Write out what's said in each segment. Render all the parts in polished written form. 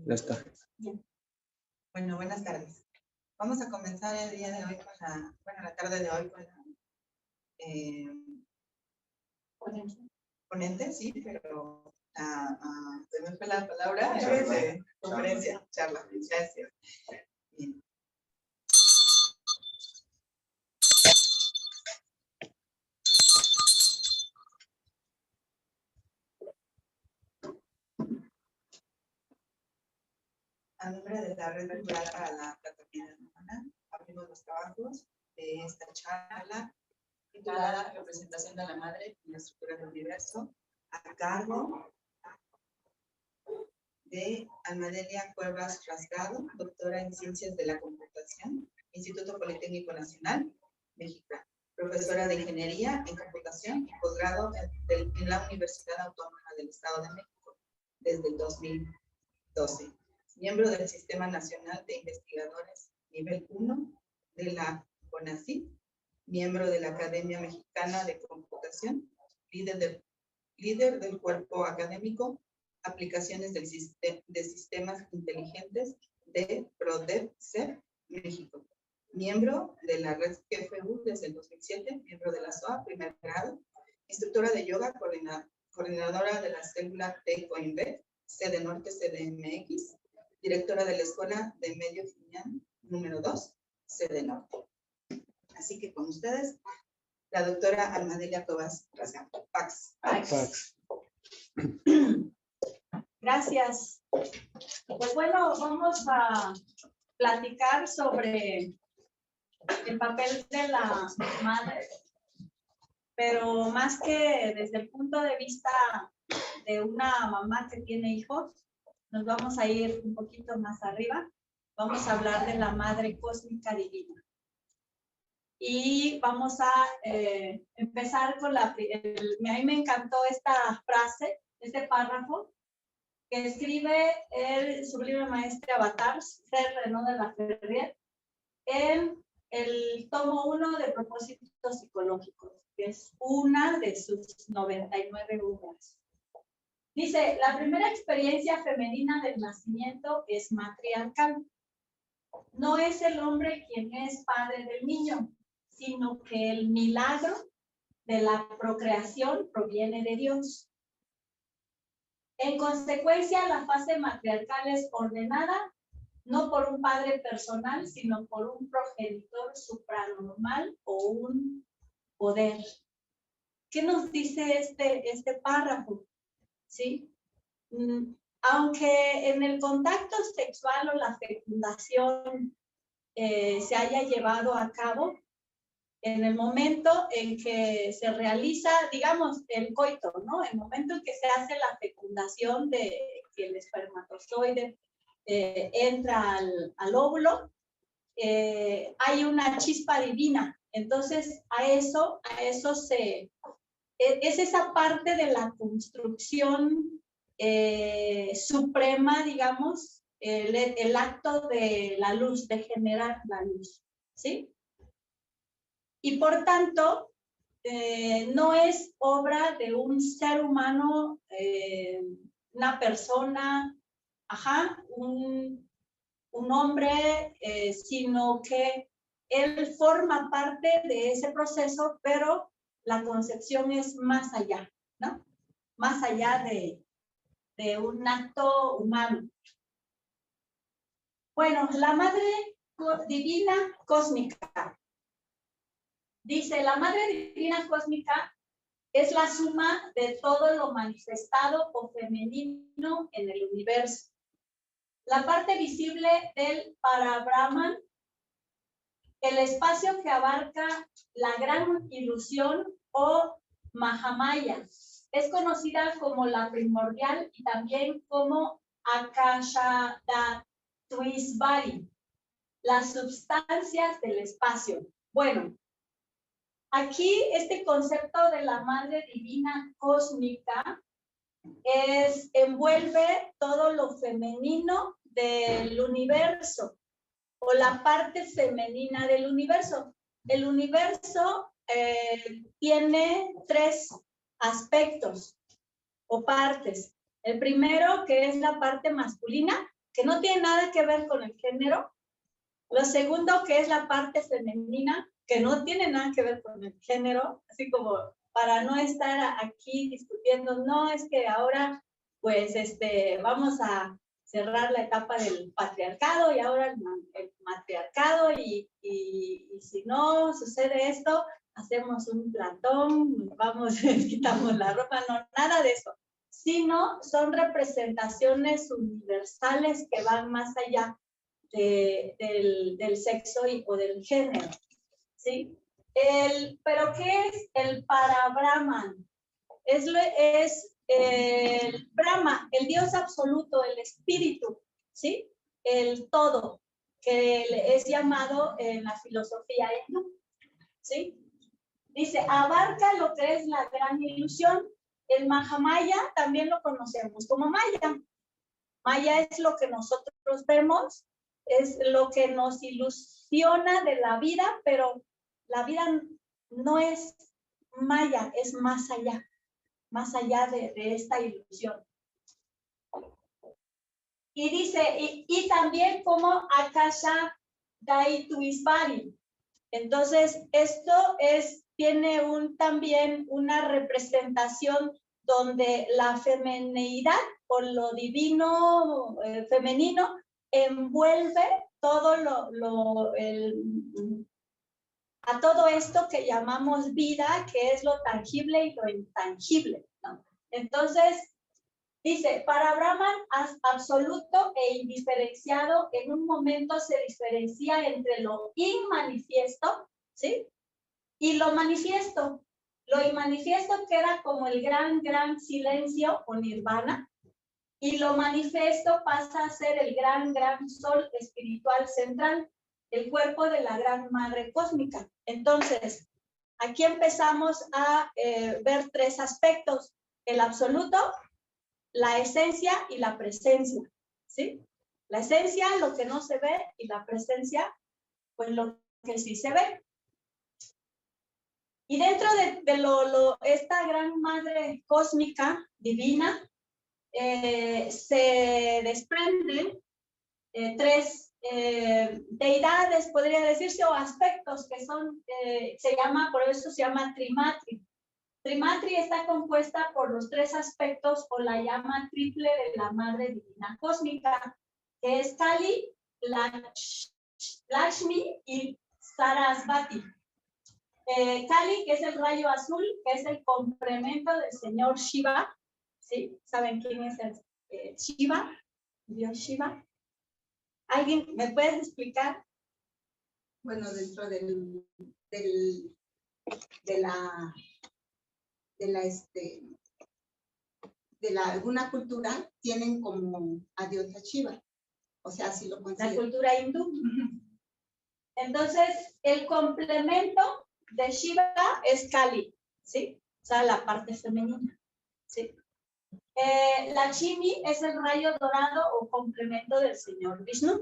Ya está. Bueno, buenas tardes. Vamos a comenzar el día de hoy con la tarde de hoy con la ponente, sí, pero se me fue la palabra, conferencia, charla, gracias. Bien. A nombre de la Red Cultural para la Fraternidad Humana, abrimos los trabajos de esta charla titulada Representación de la Madre en la estructura del universo, a cargo de Almadelia Cuevas Rasgado, doctora en Ciencias de la Computación, Instituto Politécnico Nacional, México, profesora de Ingeniería en Computación y posgrado en la Universidad Autónoma del Estado de México desde el 2012. Miembro del Sistema Nacional de Investigadores Nivel 1 de la CONACYT, miembro de la Academia Mexicana de Computación, líder del cuerpo académico, aplicaciones de sistemas inteligentes de PRODEV-CEP, México. Miembro de la red GFU desde el 2007, miembro de la SOA, primer grado, instructora de yoga, coordinadora de la célula de COINVET, sede norte CDMX, directora de la Escuela de Medio Genial número 2, sede norte. Así que con ustedes, la doctora Almadelia Cuevas Rasgado. Pax. Gracias. Pues bueno, vamos a platicar sobre el papel de la madre, pero más que desde el punto de vista de una mamá que tiene hijos, nos vamos a ir un poquito más arriba. Vamos a hablar de la madre cósmica divina. Y vamos a empezar con a mí me encantó esta frase, este párrafo, que escribe el sublime maestre Avatar, Ser Renaud de la Ferrière, en el tomo 1 de Propósitos Psicológicos, que es una de sus 99 obras. Dice, la primera experiencia femenina del nacimiento es matriarcal. No es el hombre quien es padre del niño, sino que el milagro de la procreación proviene de Dios. En consecuencia, la fase matriarcal es ordenada no por un padre personal, sino por un progenitor supranormal o un poder. ¿Qué nos dice este párrafo? ¿Sí? Aunque en el contacto sexual o la fecundación se haya llevado a cabo, en el momento en que se realiza, digamos, el coito, ¿no? El momento en que se hace la fecundación de que el espermatozoide entra al óvulo, hay una chispa divina. Entonces, es esa parte de la construcción suprema, digamos, el acto de la luz, de generar la luz, ¿sí? Y por tanto, no es obra de un ser humano, una persona, un hombre, sino que él forma parte de ese proceso, pero la concepción es más allá, ¿no? Más allá de un acto humano. Bueno, la Madre Divina Cósmica. Dice, la Madre Divina Cósmica es la suma de todo lo manifestado o femenino en el universo. La parte visible del Parabrahman, el espacio que abarca la gran ilusión o Mahamaya, es conocida como la primordial y también como Akashadatvishvari, las sustancias del espacio. Bueno, aquí este concepto de la Madre Divina Cósmica envuelve todo lo femenino del universo o la parte femenina del universo. El universo tiene tres aspectos o partes. El primero, que es la parte masculina, que no tiene nada que ver con el género. Lo segundo, que es la parte femenina, que no tiene nada que ver con el género, así como para no estar aquí discutiendo, no, es que ahora, pues, vamos a cerrar la etapa del patriarcado y ahora el matriarcado y si no sucede esto, hacemos un plantón, vamos, quitamos la ropa, no, nada de eso, sino son representaciones universales que van más allá del sexo o del género, ¿sí? ¿Pero qué es el Parabrahman? Es el Brahma, el Dios absoluto, el espíritu, ¿sí? El todo, que es llamado en la filosofía hindú, ¿sí? Dice, abarca lo que es la gran ilusión. El Mahamaya también lo conocemos como Maya. Maya es lo que nosotros vemos, es lo que nos ilusiona de la vida, pero la vida no es Maya, es más allá de esta ilusión. Y dice, y también como Akasha Daituisvari. Entonces, esto tiene también una representación donde la femineidad o lo divino femenino envuelve todo a todo esto que llamamos vida, que es lo tangible y lo intangible, ¿no? Entonces, dice, para Brahman, absoluto e indiferenciado, en un momento se diferencia entre lo inmanifiesto, ¿sí? Y lo manifiesto. Lo inmanifiesto que era como el gran silencio o nirvana, y lo manifiesto pasa a ser el gran sol espiritual central, el cuerpo de la gran madre cósmica. Entonces, aquí empezamos a ver tres aspectos: el absoluto, la esencia y la presencia, ¿sí? La esencia, lo que no se ve, y la presencia, pues lo que sí se ve. Y dentro de esta gran madre cósmica, divina, se desprenden tres deidades, podría decirse, o aspectos que son, por eso se llama Trimatri. Trimatri está compuesta por los tres aspectos o la llama triple de la madre divina cósmica, que es Kali, Lakshmi y Sarasvati. Kali, que es el rayo azul, que es el complemento del señor Shiva, ¿sí? ¿Saben quién es el Shiva? Dios Shiva. ¿Alguien me puede explicar? Bueno, dentro de alguna cultura tienen como a Diosa Shiva, o sea, así lo consideran. La cultura hindú. Entonces, el complemento de Shiva es Kali, ¿sí? O sea, la parte femenina, ¿sí? Lakshmi es el rayo dorado o complemento del señor Vishnu.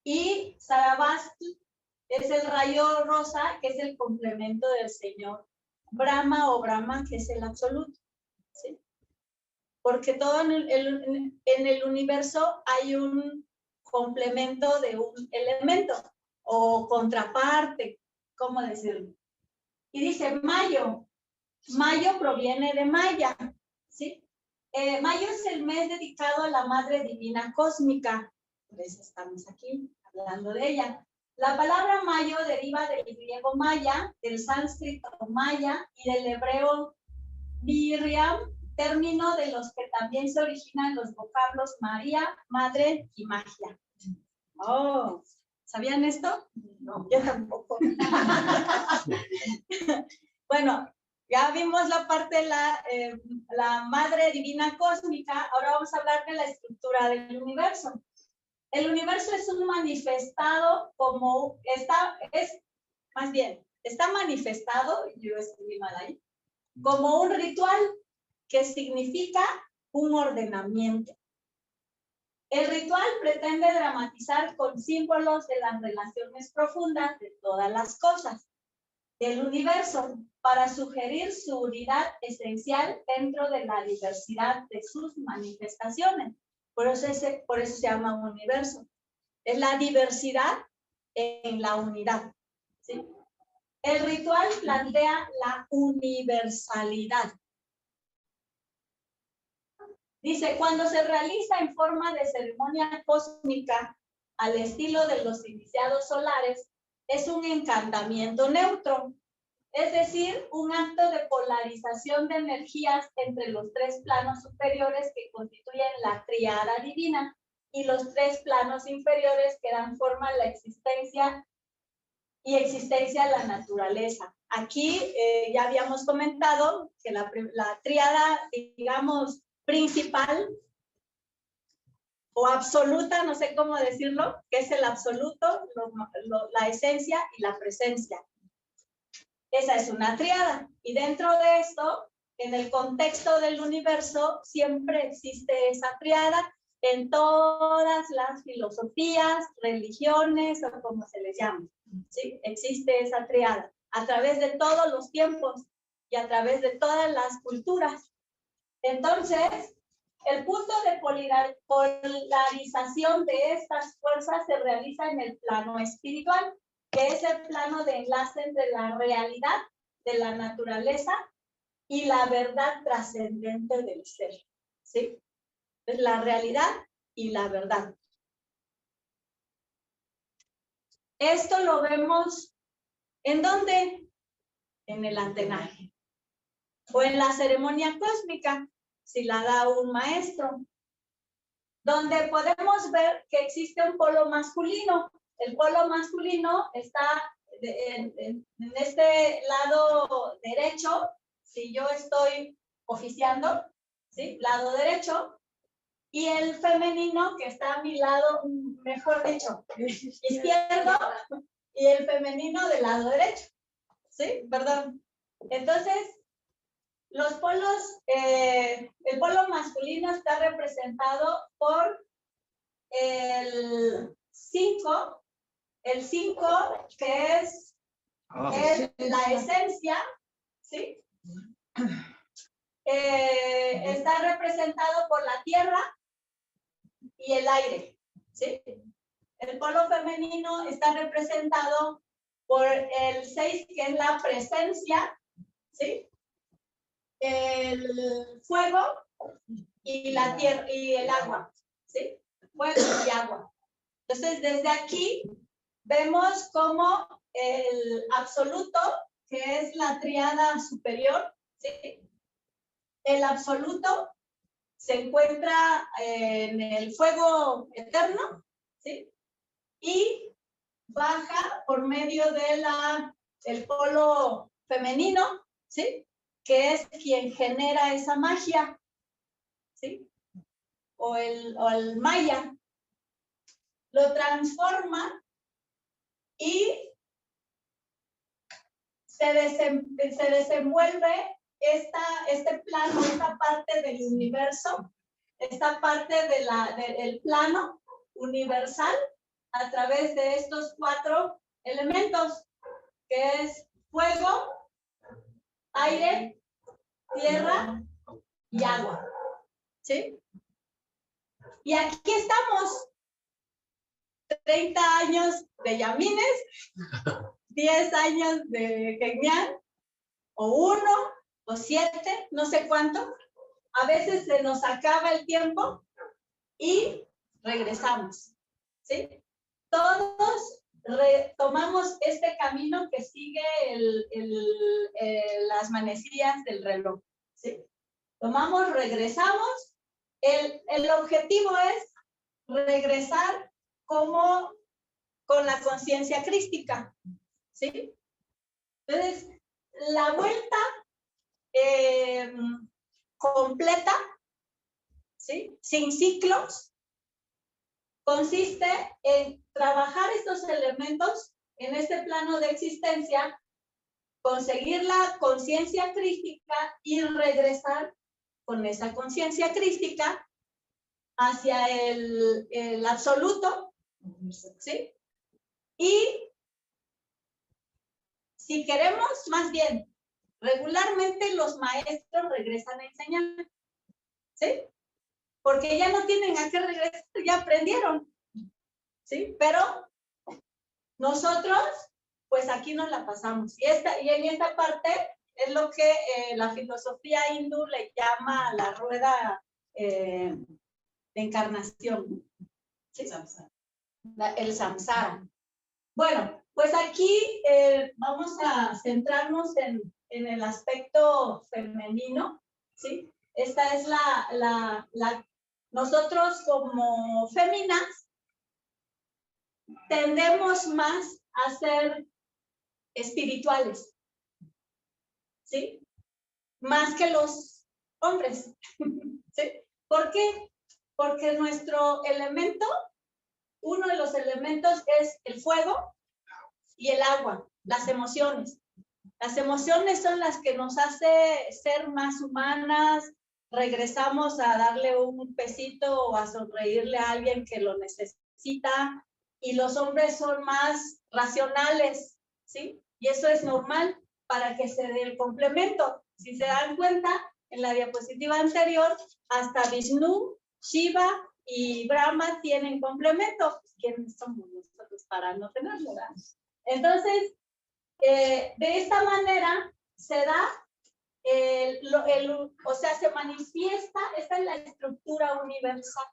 Y Sarasvati es el rayo rosa, que es el complemento del señor Brahma o Brahman, que es el absoluto, ¿sí? Porque todo en el universo hay un complemento de un elemento o contraparte, ¿cómo decirlo? Y dice Mayo. Mayo proviene de Maya, ¿sí? Mayo es el mes dedicado a la Madre Divina Cósmica, por eso estamos aquí hablando de ella. La palabra Mayo deriva del griego maya, del sánscrito maya y del hebreo Miriam, término de los que también se originan los vocablos María, Madre y Magia. Oh, ¿sabían esto? No, yo tampoco. Bueno, ya vimos la parte de la Madre Divina Cósmica, ahora vamos a hablar de la estructura del universo. El universo es un manifestado está manifestado, yo escribí mal ahí, como un ritual que significa un ordenamiento. El ritual pretende dramatizar con símbolos de las relaciones profundas de todas las cosas. del universo para sugerir su unidad esencial dentro de la diversidad de sus manifestaciones. Por eso se llama universo. Es la diversidad en la unidad, ¿sí? El ritual plantea la universalidad. Dice, cuando se realiza en forma de ceremonia cósmica al estilo de los iniciados solares, es un encantamiento neutro, es decir, un acto de polarización de energías entre los tres planos superiores que constituyen la tríada divina y los tres planos inferiores que dan forma a la existencia y existencia a la naturaleza. Aquí ya habíamos comentado que la tríada, digamos, principal o absoluta, no sé cómo decirlo, que es el absoluto, la esencia y la presencia. Esa es una tríada. Y dentro de esto, en el contexto del universo, siempre existe esa tríada en todas las filosofías, religiones o como se les llame. ¿Sí? Existe esa tríada a través de todos los tiempos y a través de todas las culturas. Entonces, el punto de polarización de estas fuerzas se realiza en el plano espiritual, que es el plano de enlace entre la realidad de la naturaleza y la verdad trascendente del ser. ¿Sí? Es la realidad y la verdad. Esto lo vemos, ¿en dónde? En el antenaje. O en la ceremonia cósmica, si la da un maestro, donde podemos ver que existe un polo masculino. El polo masculino está en este lado derecho, si yo estoy oficiando, ¿sí? Lado derecho, y el femenino que está a mi lado, mejor dicho, izquierdo, y el femenino del lado derecho, ¿sí? Perdón. Entonces, los polos, el polo masculino está representado por el 5 que es la esencia, ¿sí? Está representado por la tierra y el aire, ¿sí? El polo femenino está representado por el 6, que es la presencia, ¿sí? El fuego y la tierra y el agua, ¿sí? Fuego y agua. Entonces, desde aquí vemos cómo el absoluto, que es la tríada superior, ¿sí? El absoluto se encuentra en el fuego eterno, ¿sí? Y baja por medio de el polo femenino, ¿sí? Que es quien genera esa magia, ¿sí? O el maya. Lo transforma y se desenvuelve este plano, esta parte del universo, esta parte del plano universal a través de estos 4 elementos, que es fuego, aire, tierra y agua. ¿Sí? Y aquí estamos, 30 años de Yamines, 10 años de Kenyán, o 1, o 7, no sé cuánto. A veces se nos acaba el tiempo y regresamos, ¿sí? Todos retomamos este camino que sigue las manecillas del reloj, ¿sí? Tomamos, regresamos. El objetivo es regresar como con la conciencia crística, ¿sí? Entonces, la vuelta completa, ¿sí? Sin ciclos, consiste en trabajar estos elementos en este plano de existencia, conseguir la conciencia crística y regresar con esa conciencia crística hacia el absoluto, ¿sí? Y Si queremos, más bien, regularmente los maestros regresan a enseñar, ¿sí? Porque ya no tienen a qué regresar, ya aprendieron, ¿sí? Pero nosotros, pues aquí nos la pasamos. Y en esta parte es lo que la filosofía hindú le llama la rueda de encarnación, ¿sí? El samsara. Bueno, pues aquí vamos a centrarnos en el aspecto femenino, ¿sí? Esta es nosotros como féminas tendemos más a ser espirituales, ¿sí? Más que los hombres, ¿sí? ¿Por qué? Porque nuestro elemento, uno de los elementos es el fuego y el agua, las emociones. Las emociones son las que nos hace ser más humanas, regresamos a darle un besito o a sonreírle a alguien que lo necesita, y los hombres son más racionales, ¿sí? Y eso es normal para que se dé el complemento. Si se dan cuenta, en la diapositiva anterior, hasta Vishnu, Shiva y Brahma tienen complemento. ¿Quiénes somos nosotros para no tenerlo, verdad? Entonces, de esta manera se da, o sea, se manifiesta, esta es la estructura universal,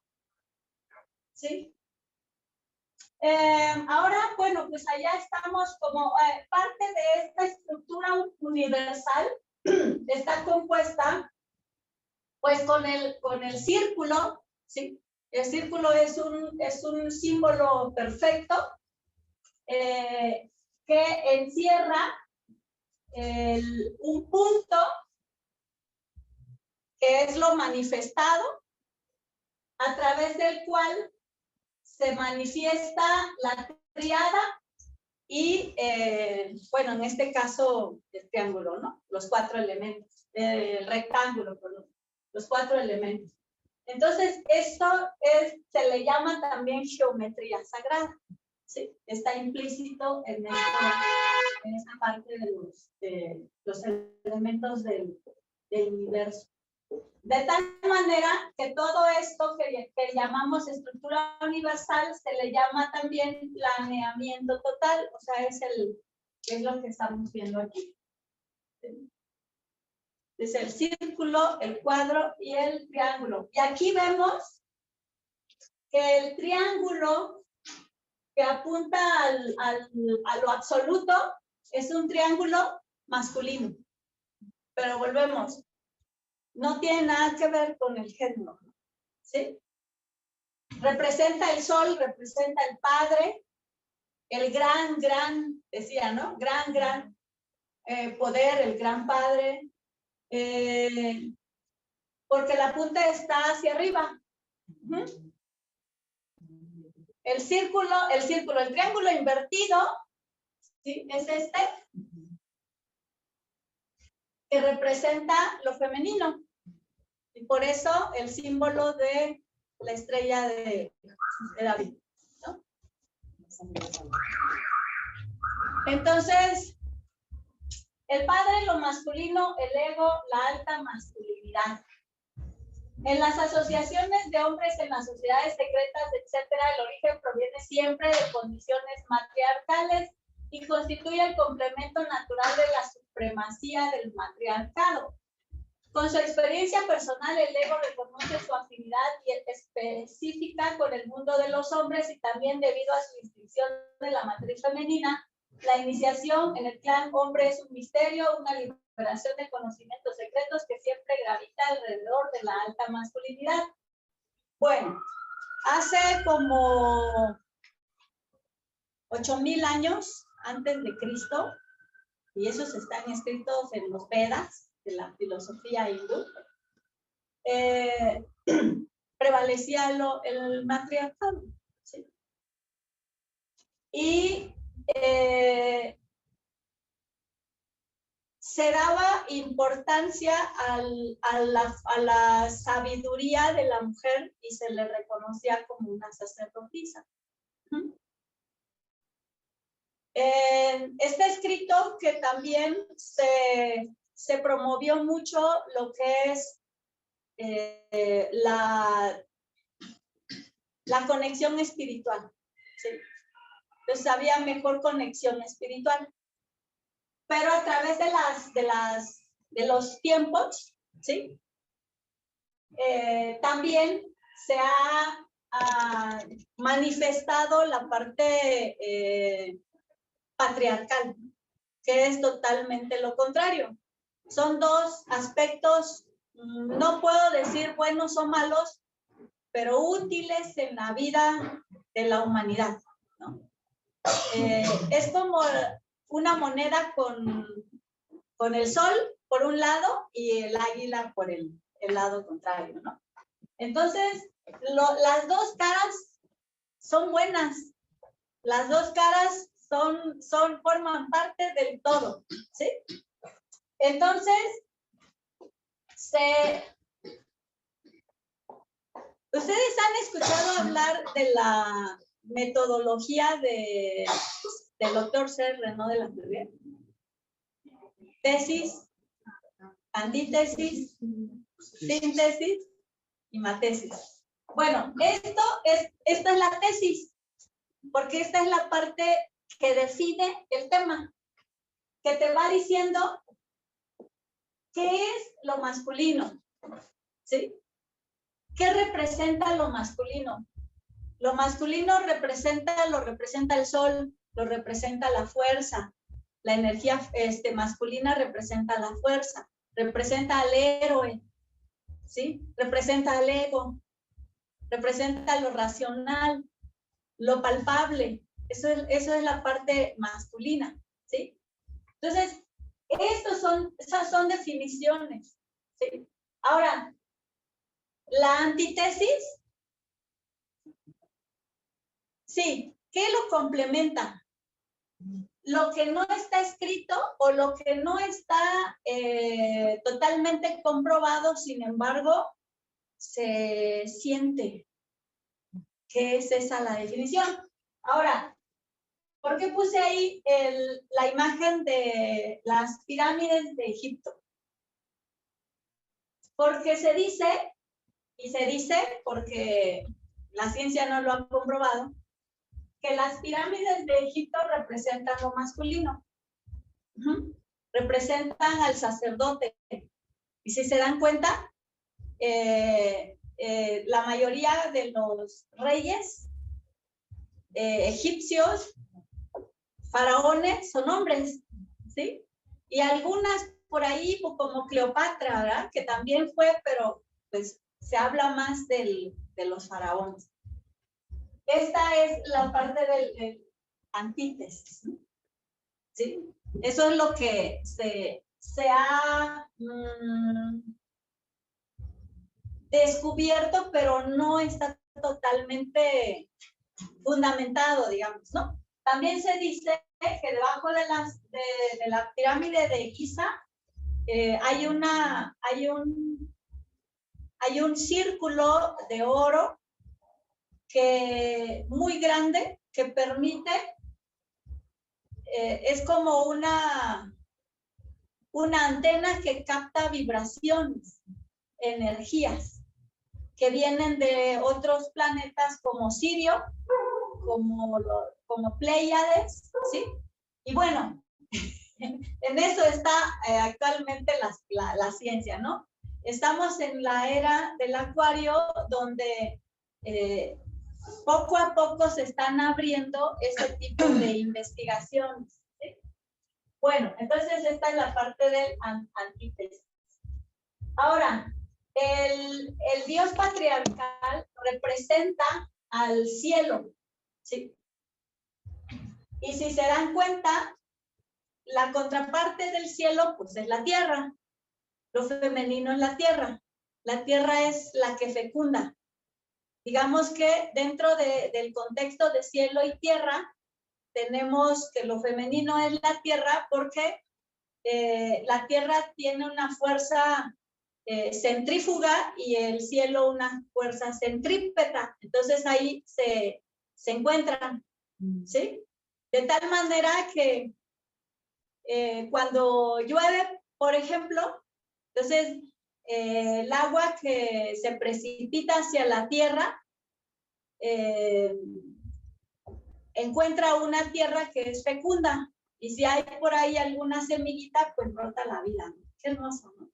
¿sí? Ahora, bueno, pues allá estamos como parte de esta estructura universal, está compuesta, pues con el círculo, ¿sí? El círculo es un símbolo perfecto, que encierra un punto que es lo manifestado, a través del cual se manifiesta la triada y, bueno, en este caso, el triángulo, ¿no? Los 4 elementos, el rectángulo, perdón, los 4 elementos. Entonces, esto se le llama también geometría sagrada, ¿sí? Está implícito en esta parte de los elementos del universo. De tal manera que todo esto que llamamos estructura universal se le llama también planeamiento total, o sea, es lo que estamos viendo aquí. Es el círculo, el cuadro y el triángulo. Y aquí vemos que el triángulo que apunta a lo absoluto es un triángulo masculino. Pero volvemos, no tiene nada que ver con el género, ¿sí? Representa el sol, representa el Padre, el gran, decía, ¿no? Gran poder, el gran Padre, porque la punta está hacia arriba. El triángulo invertido, ¿sí? Es este, que representa lo femenino. Y por eso el símbolo de la estrella de David, ¿no? Entonces, el padre, lo masculino, el ego, la alta masculinidad. En las asociaciones de hombres, en las sociedades secretas, etcétera, el origen proviene siempre de condiciones matriarcales y constituye el complemento natural de la supremacía del matriarcado. Con su experiencia personal, el ego reconoce su afinidad específica con el mundo de los hombres, y también debido a su distinción de la matriz femenina, la iniciación en el clan hombre es un misterio, una liberación de conocimientos secretos que siempre gravita alrededor de la alta masculinidad. Bueno, hace como 8,000 años antes de Cristo, y esos están escritos en los Vedas de la filosofía hindú, prevalecía el matriarcado, ¿sí? Y se daba importancia a la sabiduría de la mujer y se le reconocía como una sacerdotisa. Está escrito que también se promovió mucho lo que es la conexión espiritual, ¿sí? Entonces había mejor conexión espiritual. Pero a través de los tiempos, ¿sí? También se ha manifestado la parte patriarcal, que es totalmente lo contrario. Son dos aspectos, no puedo decir buenos o malos, pero útiles en la vida de la humanidad, ¿no? Es como una moneda con el sol por un lado y el águila por el lado contrario, ¿no? Entonces, las dos caras son buenas. Las dos caras forman parte del todo, ¿sí? Entonces, ¿ustedes han escuchado hablar de la metodología del doctor C. Renaud de la Ferrière? Tesis, antítesis, síntesis y matesis. Bueno, esta es la tesis, porque esta es la parte que define el tema, que te va diciendo qué es lo masculino, ¿sí? ¿Qué representa lo masculino? Lo masculino lo representa el sol, lo representa la fuerza. La energía masculina representa la fuerza, representa al héroe, ¿sí? Representa al ego, representa lo racional, lo palpable. Eso es la parte masculina, ¿sí? Entonces, esas son definiciones, ¿sí? Ahora, la antítesis, sí, ¿qué lo complementa? Lo que no está escrito o lo que no está totalmente comprobado, sin embargo, se siente que es esa la definición. Ahora, ¿por qué puse ahí la imagen de las pirámides de Egipto? Porque se dice porque la ciencia no lo ha comprobado, que las pirámides de Egipto representan lo masculino. Representan al sacerdote. Y si se dan cuenta, la mayoría de los reyes egipcios, faraones, son hombres, ¿sí? Y algunas por ahí, como Cleopatra, ¿verdad? Que también fue, pero pues se habla más de los faraones. Esta es la parte del antítesis, ¿no? ¿Sí? Eso es lo que se ha descubierto, pero no está totalmente fundamentado, digamos, ¿no? También se dice que debajo de la pirámide de Giza hay un círculo de oro muy grande que permite, es como una antena que capta vibraciones, energías que vienen de otros planetas como Sirio, como Pléyades, ¿sí? Y bueno, en eso está actualmente la ciencia, ¿no? Estamos en la era del Acuario, donde poco a poco se están abriendo ese tipo de investigaciones, ¿sí? Bueno, entonces esta es la parte del antítesis. Ahora, el dios patriarcal representa al cielo, ¿sí? Y si se dan cuenta, la contraparte del cielo, pues es la tierra. Lo femenino es la tierra. La tierra es la que fecunda. Digamos que dentro del contexto de cielo y tierra, tenemos que lo femenino es la tierra porque la tierra tiene una fuerza centrífuga y el cielo una fuerza centrípeta. Entonces ahí se encuentran, ¿sí? De tal manera que cuando llueve, por ejemplo, entonces el agua que se precipita hacia la tierra encuentra una tierra que es fecunda. Y si hay por ahí alguna semillita, pues brota la vida. Qué hermoso, ¿no?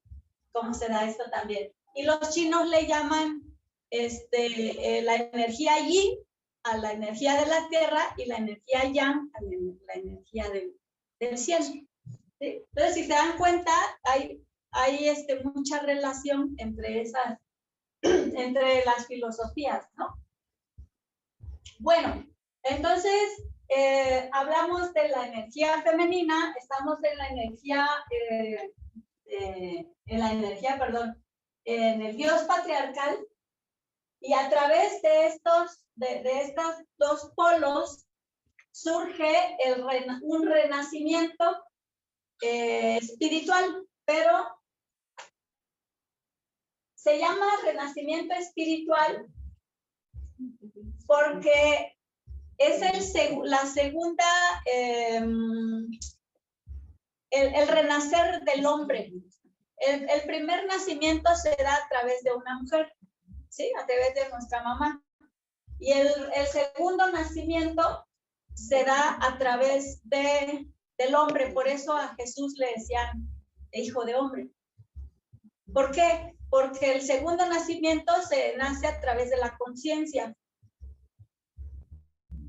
Cómo se da esto también. Y los chinos le llaman la energía yin a la energía de la tierra y la energía yang a la energía del cielo. ¿Sí? Entonces, si se dan cuenta, hay mucha relación entre las filosofías, ¿no? Bueno, entonces hablamos de la energía femenina, estamos en la energía, en el Dios patriarcal, y a través de estos dos polos surge un renacimiento espiritual, pero se llama renacimiento espiritual porque es la segunda, el renacer del hombre. El primer nacimiento se da a través de una mujer, ¿sí? A través de nuestra mamá. Y el segundo nacimiento se da a través del hombre. Por eso a Jesús le decían hijo de hombre. ¿Por qué? Porque el segundo nacimiento se nace a través de la conciencia.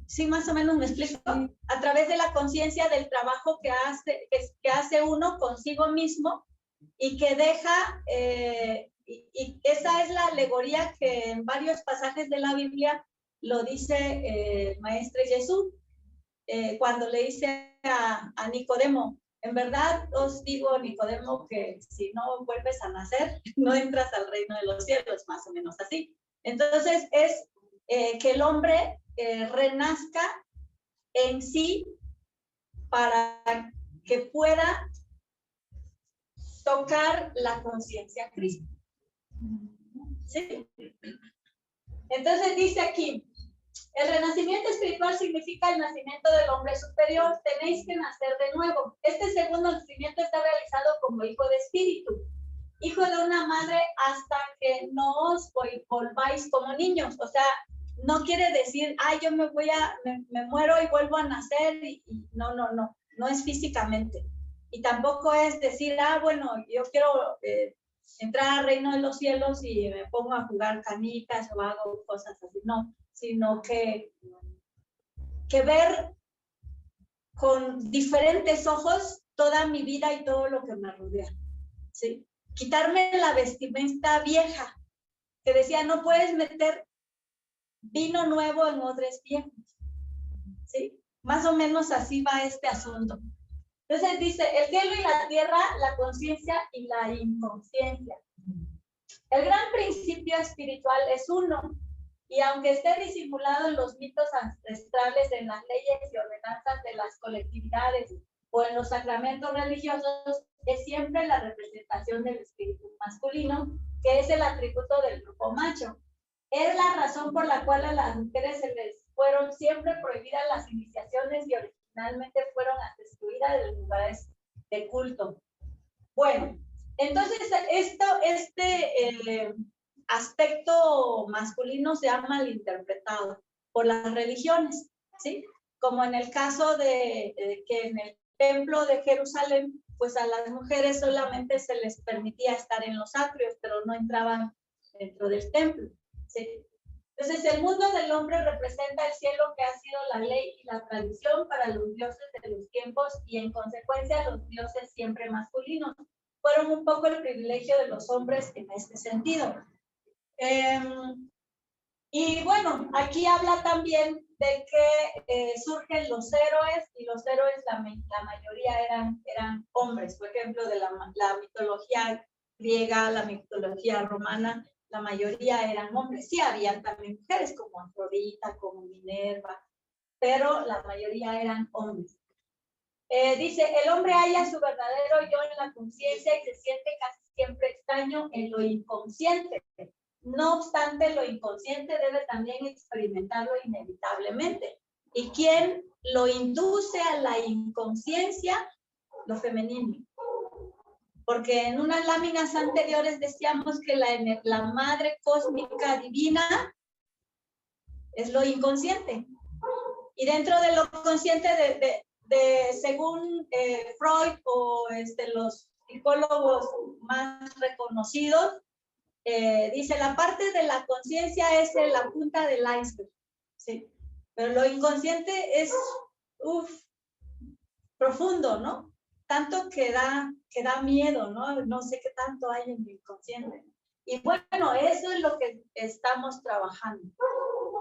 Sí, más o menos me explico. A través de la conciencia del trabajo que hace uno consigo mismo y que deja, y esa es la alegoría que en varios pasajes de la Biblia lo dice el maestro Jesús, cuando le dice a Nicodemo, en verdad os digo, Nicodemo, que si no vuelves a nacer, no entras al reino de los cielos, más o menos así. Entonces es que el hombre renazca en sí para que pueda tocar la conciencia crística. ¿Sí? Entonces dice aquí, el renacimiento espiritual significa el nacimiento del hombre superior. Tenéis que nacer de nuevo. Este segundo nacimiento está realizado como hijo de espíritu, hijo de una madre, hasta que no os volváis como niños. O sea, no quiere decir, yo me muero y vuelvo a nacer. No es físicamente. Y tampoco es decir, bueno, yo quiero entrar al reino de los cielos y me pongo a jugar canicas o hago cosas así. No, sino que ver con diferentes ojos toda mi vida y todo lo que me rodea. ¿Sí? Quitarme la vestimenta vieja, que decía, no puedes meter vino nuevo en odres viejos. ¿Sí? Más o menos así va este asunto. Entonces dice, el cielo y la tierra, la conciencia y la inconsciencia. El gran principio espiritual es uno, y aunque esté disimulado en los mitos ancestrales, en las leyes y ordenanzas de las colectividades o en los sacramentos religiosos, es siempre la representación del espíritu masculino, que es el atributo del grupo macho. Es la razón por la cual a las mujeres se les fueron siempre prohibidas las iniciaciones y originalmente fueron excluidas de los lugares de culto. Bueno, entonces este aspecto masculino se ha malinterpretado por las religiones, ¿sí? Como en el caso de que en el templo de Jerusalén, pues a las mujeres solamente se les permitía estar en los atrios, pero no entraban dentro del templo, ¿sí? Entonces, el mundo del hombre representa el cielo, que ha sido la ley y la tradición para los dioses de los tiempos, y en consecuencia los dioses siempre masculinos fueron un poco el privilegio de los hombres en este sentido. Y bueno, aquí habla también de que surgen los héroes, y los héroes la mayoría eran hombres. Por ejemplo, de la mitología griega, la mitología romana, la mayoría eran hombres. Sí, habían también mujeres como Afrodita, como Minerva, pero la mayoría eran hombres. Dice, el hombre halla su verdadero yo en la conciencia y se siente casi siempre extraño en lo inconsciente. No obstante, lo inconsciente debe también experimentarlo inevitablemente. ¿Y quién lo induce a la inconsciencia? Lo femenino. Porque en unas láminas anteriores decíamos que la madre cósmica divina es lo inconsciente. Y dentro de lo consciente, según Freud o los psicólogos más reconocidos, dice, la parte de la conciencia es la punta del iceberg, ¿sí? Pero lo inconsciente es profundo, ¿no? Tanto que da miedo, ¿no? No sé qué tanto hay en el inconsciente. Y bueno, eso es lo que estamos trabajando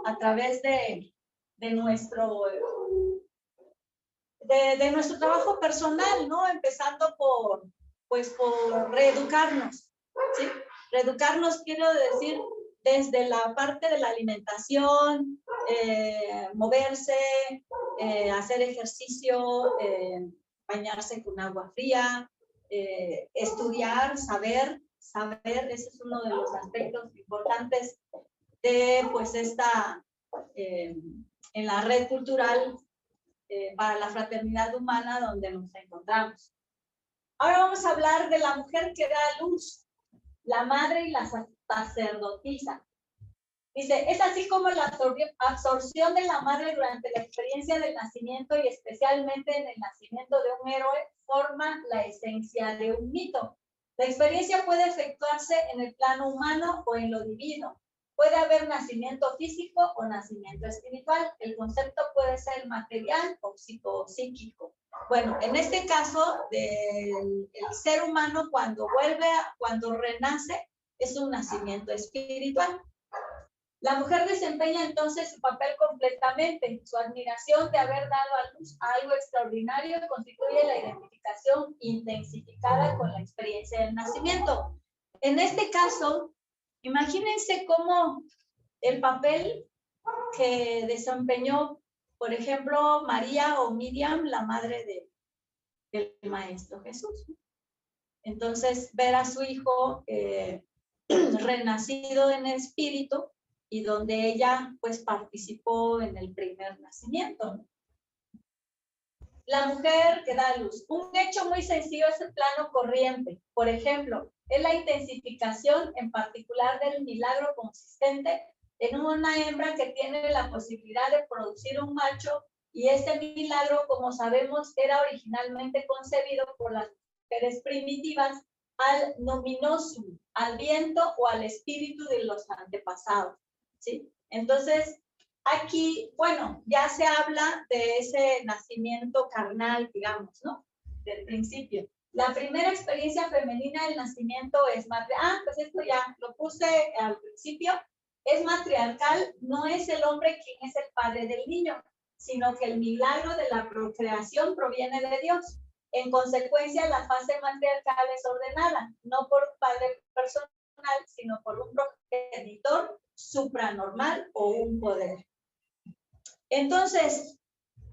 a través de nuestro trabajo personal, ¿no? Empezando por reeducarnos, ¿sí? Reeducarnos, quiero decir, desde la parte de la alimentación, moverse, hacer ejercicio, bañarse con agua fría, estudiar, saber, ese es uno de los aspectos importantes de en la red cultural para la fraternidad humana donde nos encontramos. Ahora vamos a hablar de la mujer que da a luz, la madre y la sacerdotisa. Dice, es así como la absorción de la madre durante la experiencia del nacimiento y especialmente en el nacimiento de un héroe forma la esencia de un mito. La experiencia puede efectuarse en el plano humano o en lo divino. Puede haber nacimiento físico o nacimiento espiritual. El concepto puede ser material o psíquico. Bueno, en este caso, el ser humano cuando renace, es un nacimiento espiritual. La mujer desempeña entonces su papel completamente. Su admiración de haber dado a luz a algo extraordinario constituye la identificación intensificada con la experiencia del nacimiento. En este caso, imagínense cómo el papel que desempeñó, por ejemplo, María o Miriam, la madre del Maestro Jesús. Entonces, ver a su hijo renacido en espíritu y donde ella participó en el primer nacimiento. La mujer que da a luz. Un hecho muy sencillo es el plano corriente. Por ejemplo, es la intensificación en particular del milagro consistente en una hembra que tiene la posibilidad de producir un macho, y este milagro, como sabemos, era originalmente concebido por las mujeres primitivas al nominosum, al viento o al espíritu de los antepasados, ¿sí? Entonces, aquí, ya se habla de ese nacimiento carnal, digamos, ¿no? Del principio. La primera experiencia femenina del nacimiento es matriarcal. Pues esto ya lo puse al principio. Es matriarcal, no es el hombre quien es el padre del niño, sino que el milagro de la procreación proviene de Dios. En consecuencia, la fase matriarcal es ordenada, no por un padre personal, sino por un progenitor supranormal o un poder. Entonces,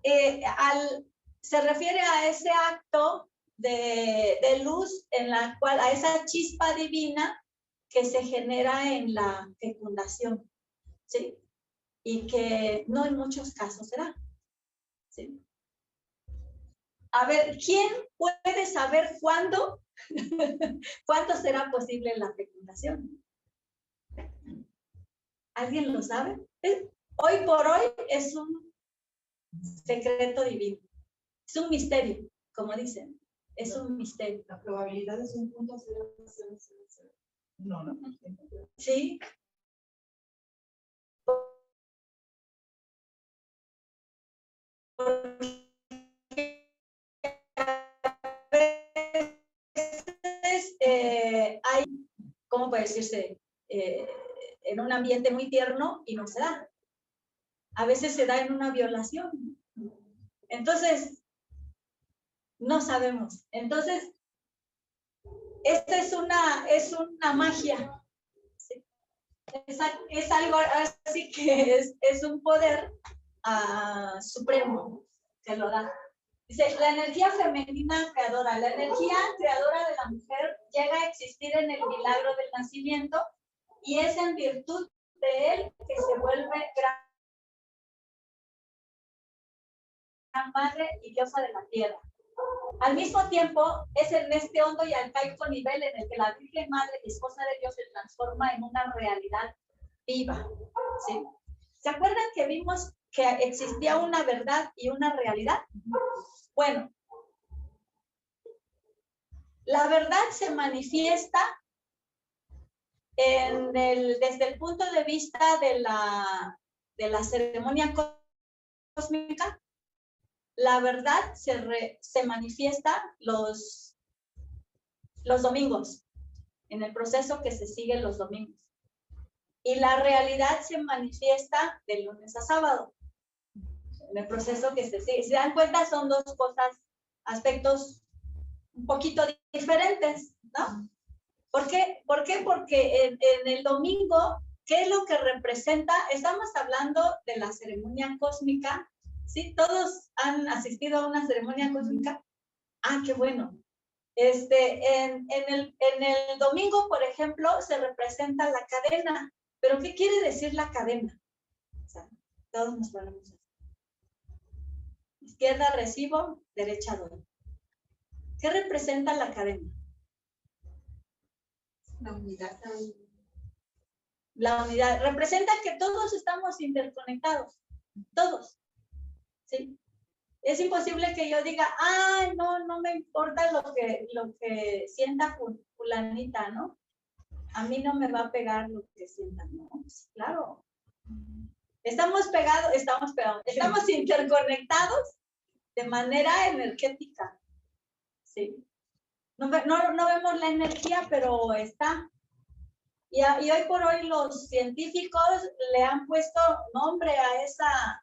se refiere a ese acto de luz en la cual, a esa chispa divina que se genera en la fecundación, ¿sí? Y que no en muchos casos se da, ¿sí? A ver, ¿quién puede saber cuándo será posible la fecundación? ¿Alguien lo sabe? Hoy por hoy es un secreto divino. Es un misterio, como dicen. Es un misterio. La probabilidad es 1.0000. No. Sí. Hay, ¿cómo puede decirse? En un ambiente muy tierno y no se da. A veces se da en una violación. Entonces, no sabemos. Entonces, esta es una magia. ¿Sí? Es algo así que es un poder supremo que lo da. Dice, la energía femenina creadora. La energía creadora de la mujer llega a existir en el milagro del nacimiento y es en virtud de él que se vuelve madre y diosa de la tierra. Al mismo tiempo, es en este hondo y arcaico nivel en el que la Virgen Madre, esposa de Dios, se transforma en una realidad viva. ¿Sí? ¿Se acuerdan que vimos que existía una verdad y una realidad? Bueno, la verdad se manifiesta desde el punto de vista de la ceremonia cósmica. La verdad se manifiesta los domingos, en el proceso que se sigue los domingos. Y la realidad se manifiesta de lunes a sábado, en el proceso que se sigue. Si se dan cuenta, son dos cosas, aspectos un poquito diferentes, ¿no? ¿Por qué? Porque en el domingo, ¿qué es lo que representa? Estamos hablando de la ceremonia cósmica. ¿Sí? ¿Todos han asistido a una ceremonia cósmica? Ah, qué bueno. En el domingo, por ejemplo, se representa la cadena. ¿Pero qué quiere decir la cadena? O sea, todos nos ponemos así. Izquierda recibo, derecha doy. ¿Qué representa la cadena? La unidad. La unidad. Representa que todos estamos interconectados. Todos. ¿Sí? Es imposible que yo diga, no me importa lo que sienta fulanita, ¿no? A mí no me va a pegar lo que sienta, ¿no? Claro. Estamos interconectados de manera energética, ¿sí? No vemos la energía, pero está. Y hoy por hoy los científicos le han puesto nombre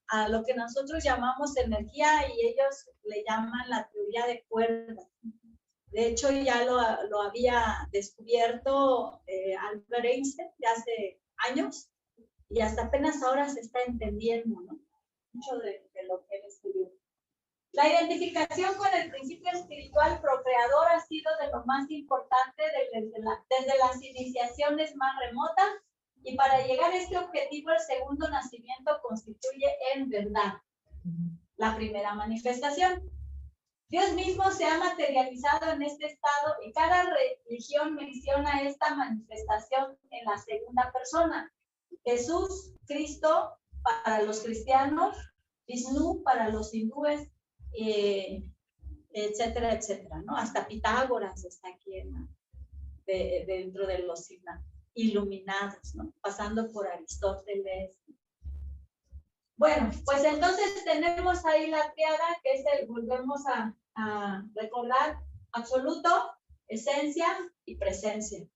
a lo que nosotros llamamos energía y ellos le llaman la teoría de cuerdas. De hecho, ya lo había descubierto Albert Einstein de hace años y hasta apenas ahora se está entendiendo, ¿no? Mucho de lo que él escribió. La identificación con el principio espiritual procreador ha sido de lo más importante desde las iniciaciones más remotas, y para llegar a este objetivo el segundo nacimiento constituye en verdad la primera manifestación. Dios mismo se ha materializado en este estado y cada religión menciona esta manifestación en la segunda persona. Jesús, Cristo para los cristianos, Vishnu para los hindúes, etcétera, etcétera, ¿no? Hasta Pitágoras está aquí dentro de los iluminados, ¿no? Pasando por Aristóteles. Bueno, pues entonces tenemos ahí la triada, que es volvemos a recordar, absoluto, esencia y presencia.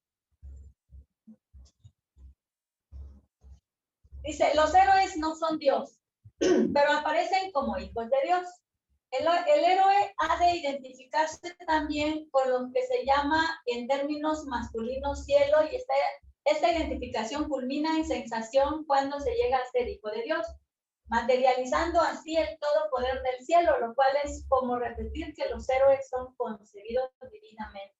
Dice, los héroes no son Dios, pero aparecen como hijos de Dios. El héroe ha de identificarse también con lo que se llama en términos masculinos cielo, y esta identificación culmina en sensación cuando se llega a ser hijo de Dios, materializando así el todo poder del cielo, lo cual es como repetir que los héroes son concebidos divinamente.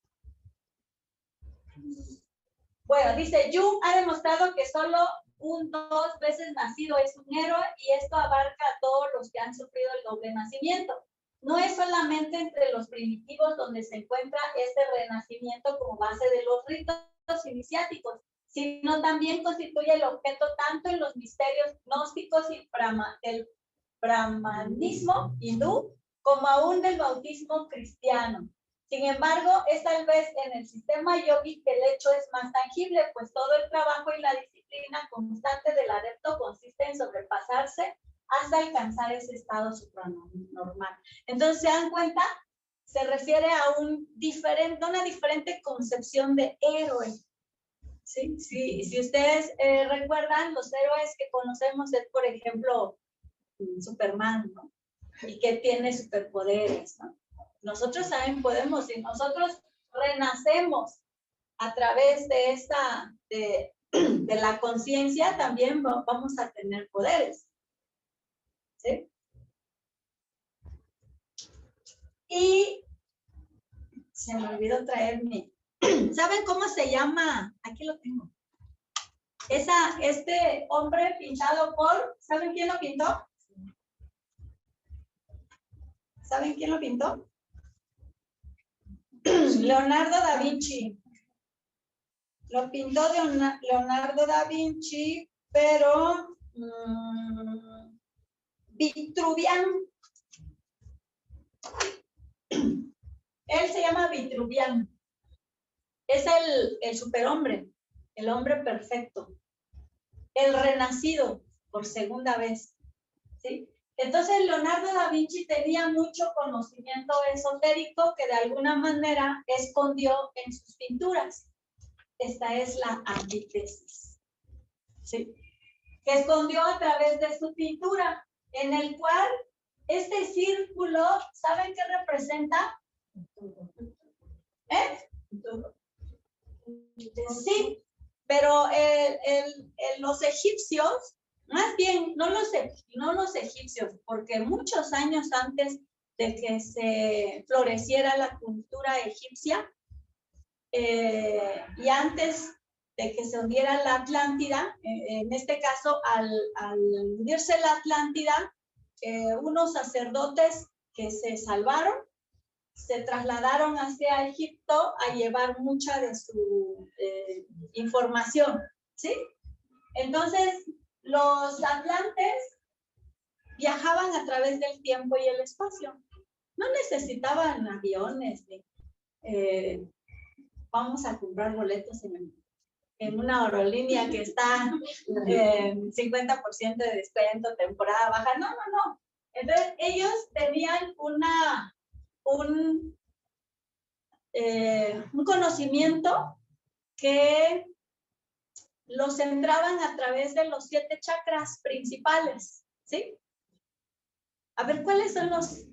Bueno, dice, Jung ha demostrado que solo un 2 veces nacido es un héroe, y esto abarca a todos los que han sufrido el doble nacimiento. No es solamente entre los primitivos donde se encuentra este renacimiento como base de los ritos iniciáticos, sino también constituye el objeto tanto en los misterios gnósticos y del brahmanismo hindú, como aún del bautismo cristiano. Sin embargo, es tal vez en el sistema yogi que el hecho es más tangible, pues todo el trabajo y la disciplina constante del adepto consiste en sobrepasarse hasta alcanzar ese estado supranormal. Entonces, ¿se dan cuenta? Se refiere a una diferente concepción de héroe. ¿Sí? Si ustedes recuerdan, los héroes que conocemos es, por ejemplo, Superman, ¿no? Y que tiene superpoderes, ¿no? Nosotros también podemos, si nosotros renacemos a través de la conciencia, también vamos a tener poderes. ¿Sí? Y se me olvidó traerme. ¿Saben cómo se llama? Aquí lo tengo. Este hombre pintado por, ¿saben quién lo pintó? ¿Saben quién lo pintó? Leonardo da Vinci. Lo pintó Leonardo da Vinci, pero Vitruviano. Él se llama Vitruviano. Es el superhombre, el hombre perfecto, el renacido por segunda vez, ¿sí? Entonces Leonardo da Vinci tenía mucho conocimiento esotérico que de alguna manera escondió en sus pinturas. Esta es la antítesis, ¿sí? Que escondió a través de su pintura, en el cual este círculo, ¿saben qué representa? Sí, pero los egipcios, más bien no los egipcios, porque muchos años antes de que se floreciera la cultura egipcia y antes de que se hundiera la Atlántida, en este caso al hundirse la Atlántida, unos sacerdotes que se salvaron se trasladaron hacia Egipto a llevar mucha de su información, ¿sí? Entonces, los atlantes viajaban a través del tiempo y el espacio. No necesitaban aviones, ni, vamos a comprar boletos en una aerolínea que está 50% de descuento, temporada baja. No, no, no. Entonces, ellos tenían un conocimiento que los centraban a través de los 7 chakras principales, ¿sí? A ver, ¿cuáles son los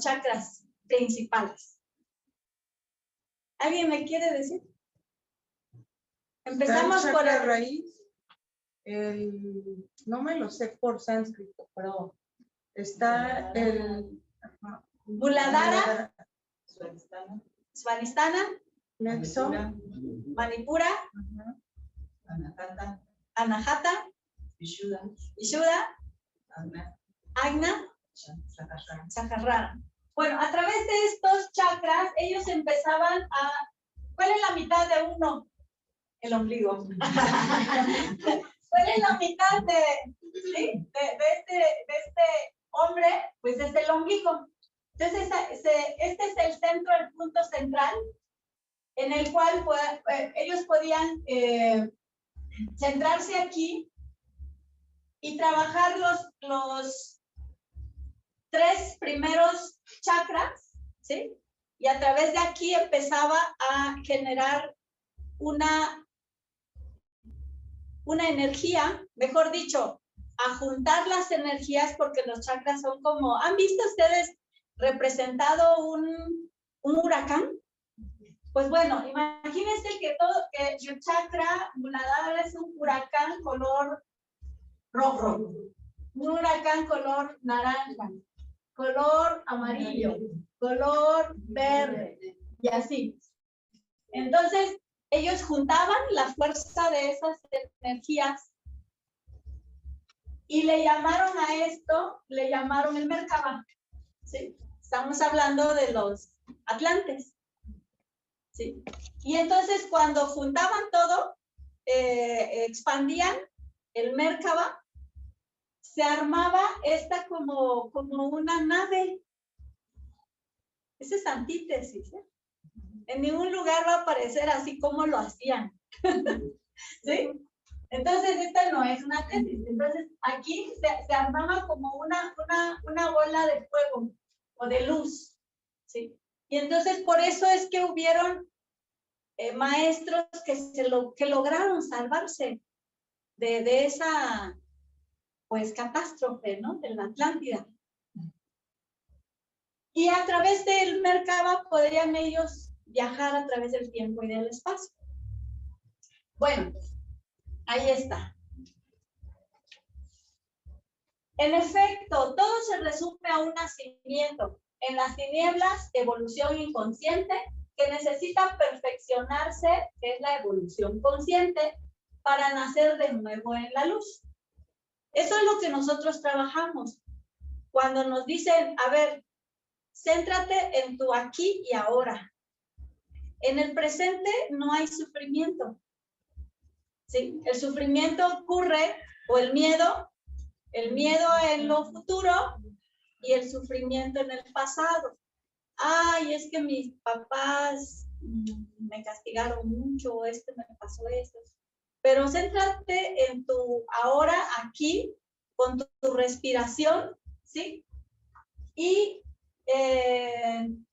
chakras principales? ¿Alguien me quiere decir? Empezamos el por chakra el raíz. No me lo sé por sánscrito, pero está el Muladhara, Svanistana, nexo, Manipura, Anahata, Vishuddha, Agna, Sahasrara. Bueno, a través de estos chakras, ellos empezaban a... ¿Cuál es la mitad de uno? El ombligo. ¿Cuál es la mitad de este hombre? Pues es el ombligo. Entonces, este es el centro, el punto central, en el cual ellos podían centrarse aquí y trabajar los 3 primeros chakras, ¿sí? Y a través de aquí empezaba a generar una energía, mejor dicho, a juntar las energías, porque los chakras son como, ¿han visto ustedes representado un huracán? Pues bueno, imagínense que el chakra Muladhara es un huracán color rojo, un huracán color naranja, color amarillo, color verde, y así. Entonces, ellos juntaban la fuerza de esas energías y le llamaron a esto, le llamaron el Merkaba, ¿sí? Estamos hablando de los atlantes, ¿sí? Y entonces cuando juntaban todo, expandían el Merkaba, se armaba esta como una nave. Esa es antítesis, ¿eh? En ningún lugar va a aparecer así como lo hacían. ¿Sí? Entonces, esta no es una tesis. Entonces, aquí se armaba como una bola de fuego o de luz. ¿Sí? Y entonces, por eso es que hubieron maestros que lograron salvarse de esa, pues, catástrofe, ¿no? De la Atlántida. Y a través del Merkaba podrían ellos viajar a través del tiempo y del espacio. Bueno, ahí está. En efecto, todo se resume a un nacimiento. En las tinieblas, evolución inconsciente, que necesita perfeccionarse, que es la evolución consciente, para nacer de nuevo en la luz. Eso es lo que nosotros trabajamos. Cuando nos dicen, a ver, céntrate en tu aquí y ahora. En el presente no hay sufrimiento. ¿Sí? El sufrimiento ocurre, o el miedo en lo futuro y el sufrimiento en el pasado. Ay, es que mis papás me castigaron mucho, me pasó esto. Pero céntrate en tu ahora, aquí, con tu respiración, ¿sí? Y ¿en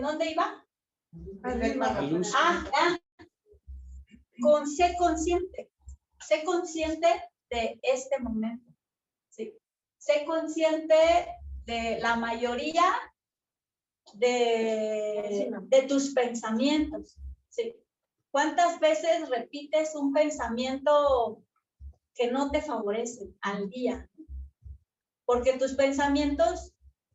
dónde iba? Sé consciente de este momento, ¿sí? Sé consciente de la mayoría de tus pensamientos, ¿sí? ¿Cuántas veces repites un pensamiento que no te favorece al día? Porque tus pensamientos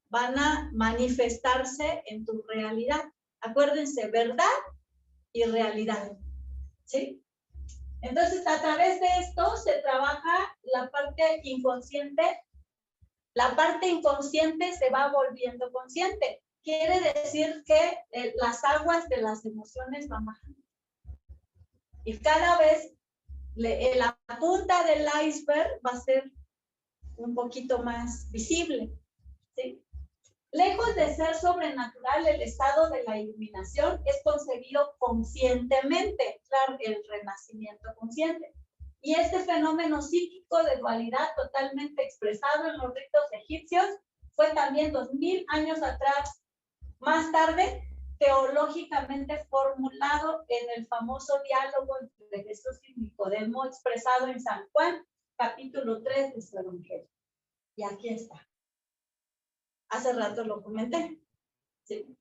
van a manifestarse en tu realidad. Acuérdense, verdad y realidad, ¿sí? Entonces, a través de esto se trabaja la parte inconsciente. La parte inconsciente se va volviendo consciente. Quiere decir que las aguas de las emociones van bajando. Y cada vez la punta del iceberg va a ser un poquito más visible, ¿sí? Lejos de ser sobrenatural, el estado de la iluminación es concebido conscientemente, claro, el renacimiento consciente. Y este fenómeno psíquico de dualidad totalmente expresado en los ritos egipcios fue también 2000 años atrás, más tarde, teológicamente formulado en el famoso diálogo entre Jesús y Nicodemo, expresado en San Juan, capítulo 3 de su Evangelio. Y aquí está. Hace rato lo comenté. ¿Sí?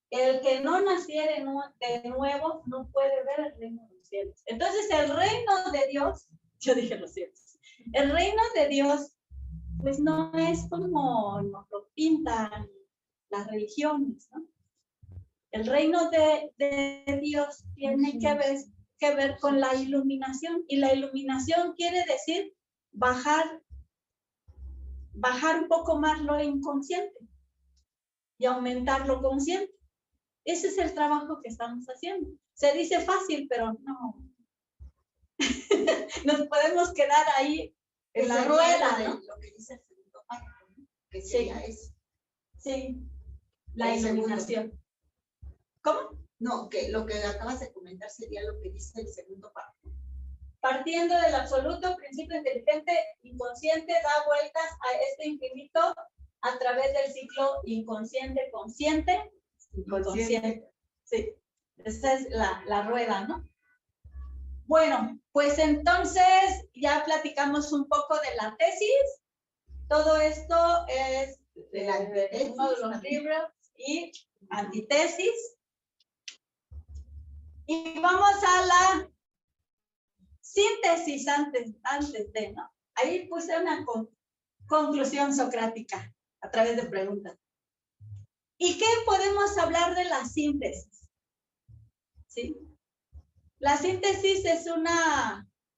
El que no naciere de nuevo no puede ver el reino de los cielos. Entonces, el reino de Dios, yo dije los cielos, el reino de Dios, pues no es como nos lo pintan las religiones, ¿no? El reino de Dios tiene que ver con la iluminación, y la iluminación quiere decir bajar un poco más lo inconsciente y aumentar lo consciente. Ese es el trabajo que estamos haciendo. Se dice fácil, pero no. Nos podemos quedar ahí en la rueda, ¿no? Lo que dice el segundo párrafo, ¿no? Que sería eso. Sí, la iluminación. ¿Cómo? No, que lo que acabas de comentar sería lo que dice el segundo párrafo. Partiendo del absoluto principio inteligente, inconsciente, da vueltas a este infinito a través del ciclo inconsciente, consciente, inconsciente. Sí, esa es la rueda, ¿no? Bueno, pues entonces ya platicamos un poco de la tesis. Todo esto es de uno de los libros y antitesis. Y vamos a la síntesis antes de, ¿no? Ahí puse una conclusión socrática a través de preguntas. ¿Y qué podemos hablar de la síntesis? ¿Sí? La síntesis es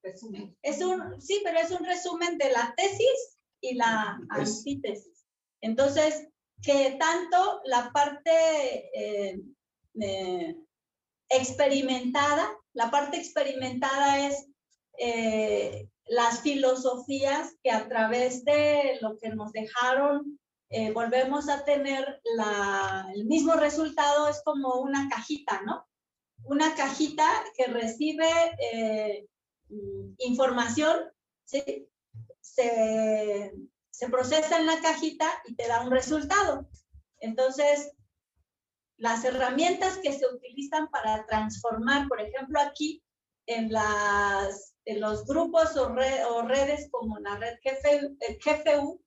Resumen. pero es un resumen de la tesis y la antítesis. Entonces, que tanto la parte experimentada, es las filosofías que a través de lo que nos dejaron volvemos a tener el mismo resultado. Es como una cajita, ¿no? Una cajita que recibe información, ¿sí? Se procesa en la cajita y te da un resultado. Entonces, las herramientas que se utilizan para transformar, por ejemplo, aquí en los grupos o redes como la red GFU,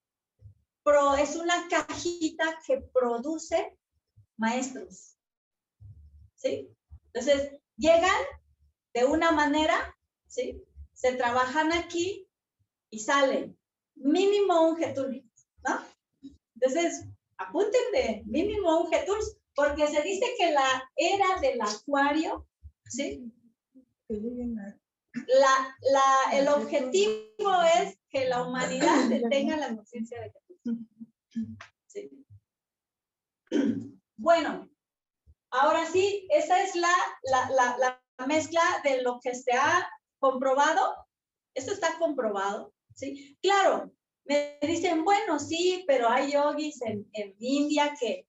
es una cajita que produce maestros, ¿sí? Entonces, llegan de una manera, ¿sí? Se trabajan aquí y salen. Mínimo un GTools, ¿no? Entonces, apúntenle, mínimo un GTools, porque se dice que la era del acuario, ¿sí? El objetivo es que la humanidad tenga la conciencia de GTools, ¿sí? Bueno, ahora sí, esa es la mezcla de lo que se ha comprobado. Esto está comprobado, ¿sí? Claro, me dicen, bueno, sí, pero hay yogis en India que